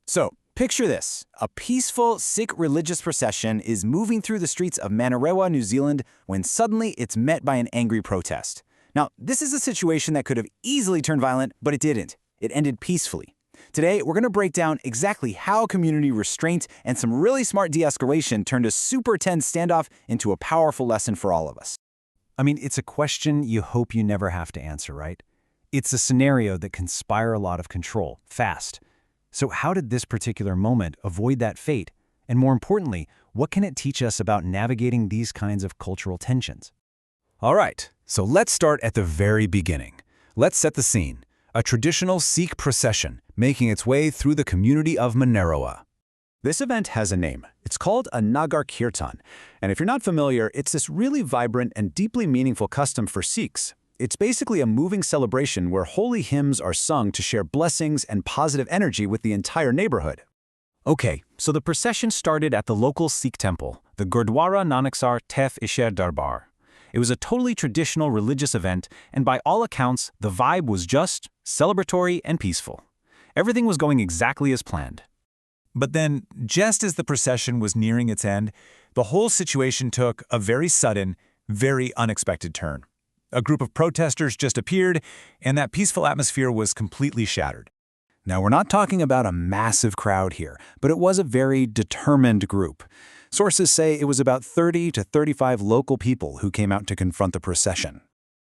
So, picture this. A peaceful Sikh religious procession is moving through the streets of Manarewa, New Zealand, when suddenly it's met by an angry protest. Now, this is a situation that could have easily turned violent, but it didn't. It ended peacefully. Today, we're going to break down exactly how community restraint and some really smart de-escalation turned a super tense standoff into a powerful lesson for all of us. I mean, it's a question you hope you never have to answer, right? It's a scenario that can inspire a lot of control, fast. So how did this particular moment avoid that fate? And more importantly, what can it teach us about navigating these kinds of cultural tensions? All right, so let's start at the very beginning. Let's set the scene. A traditional Sikh procession making its way through the community of Manarewa. This event has a name. It's called a Nagar Kirtan. And if you're not familiar, it's this really vibrant and deeply meaningful custom for Sikhs. It's basically a moving celebration where holy hymns are sung to share blessings and positive energy with the entire neighborhood. Okay, so the procession started at the local Sikh temple, the Gurdwara Nanaksar Tef Isher Darbar. It was a totally traditional religious event, and by all accounts, the vibe was just celebratory and peaceful. Everything was going exactly as planned. But then, just as the procession was nearing its end, the whole situation took a very sudden, very unexpected turn. A group of protesters just appeared, and that peaceful atmosphere was completely shattered. Now, we're not talking about a massive crowd here, but it was a very determined group. Sources say it was about 30 to 35 local people who came out to confront the procession.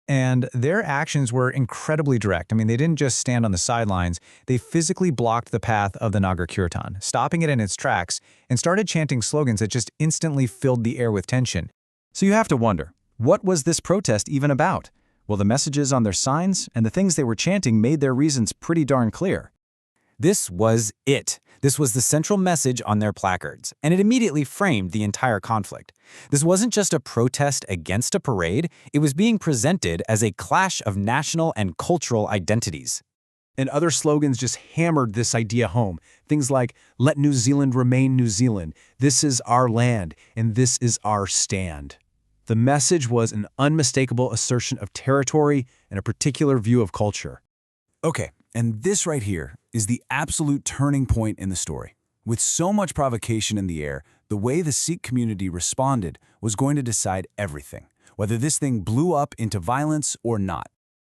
And their actions were incredibly direct. I mean, they didn't just stand on the sidelines. They physically blocked the path of the Nagar Kirtan, stopping it in its tracks, and started chanting slogans that just instantly filled the air with tension. So you have to wonder, what was this protest even about? Well, the messages on their signs and the things they were chanting made their reasons pretty darn clear. This was it. This was the central message on their placards, and it immediately framed the entire conflict. This wasn't just a protest against a parade, it was being presented as a clash of national and cultural identities. And other slogans just hammered this idea home. Things like, "Let New Zealand remain New Zealand," "This is our land," and "This is our stand." The message was an unmistakable assertion of territory and a particular view of culture. Okay, and this right here is the absolute turning point in the story. With so much provocation in the air, the way the Sikh community responded was going to decide everything, whether this thing blew up into violence or not.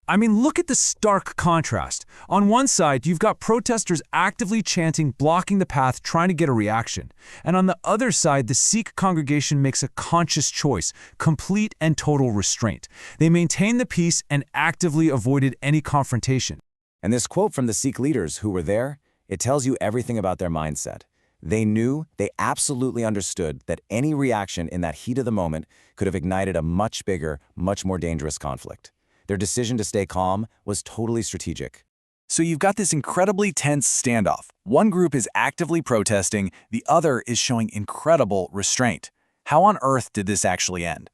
I mean, look at the stark contrast. On one side, you've got protesters actively chanting, blocking the path, trying to get a reaction. And on the other side, the Sikh congregation makes a conscious choice, complete and total restraint. They maintained the peace and actively avoided any confrontation. And this quote from the Sikh leaders who were there, it tells you everything about their mindset. They absolutely understood that any reaction in that heat of the moment could have ignited a much bigger, much more dangerous conflict. Their decision to stay calm was totally strategic. So you've got this incredibly tense standoff. One group is actively protesting, the other is showing incredible restraint. How on earth did this actually end?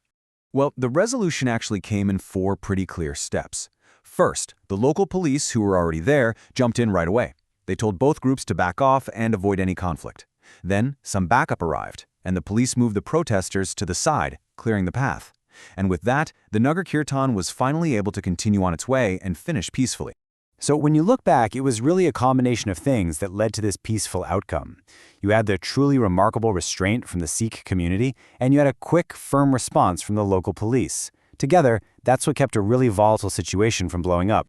Well, the resolution actually came in 4 pretty clear steps. First, the local police who were already there jumped in right away. They told both groups to back off and avoid any conflict. Then, some backup arrived, and the police moved the protesters to the side, clearing the path. And with that, the Nagar Kirtan was finally able to continue on its way and finish peacefully. So when you look back, it was really a combination of things that led to this peaceful outcome. You had the truly remarkable restraint from the Sikh community, and you had a quick, firm response from the local police. Together, that's what kept a really volatile situation from blowing up.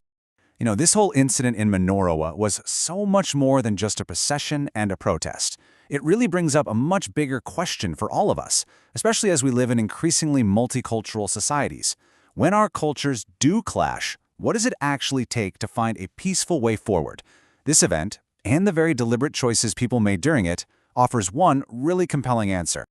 You know, this whole incident in Manarewa was so much more than just a procession and a protest. It really brings up a much bigger question for all of us, especially as we live in increasingly multicultural societies. When our cultures do clash, what does it actually take to find a peaceful way forward? This event, and the very deliberate choices people made during it, offers one really compelling answer.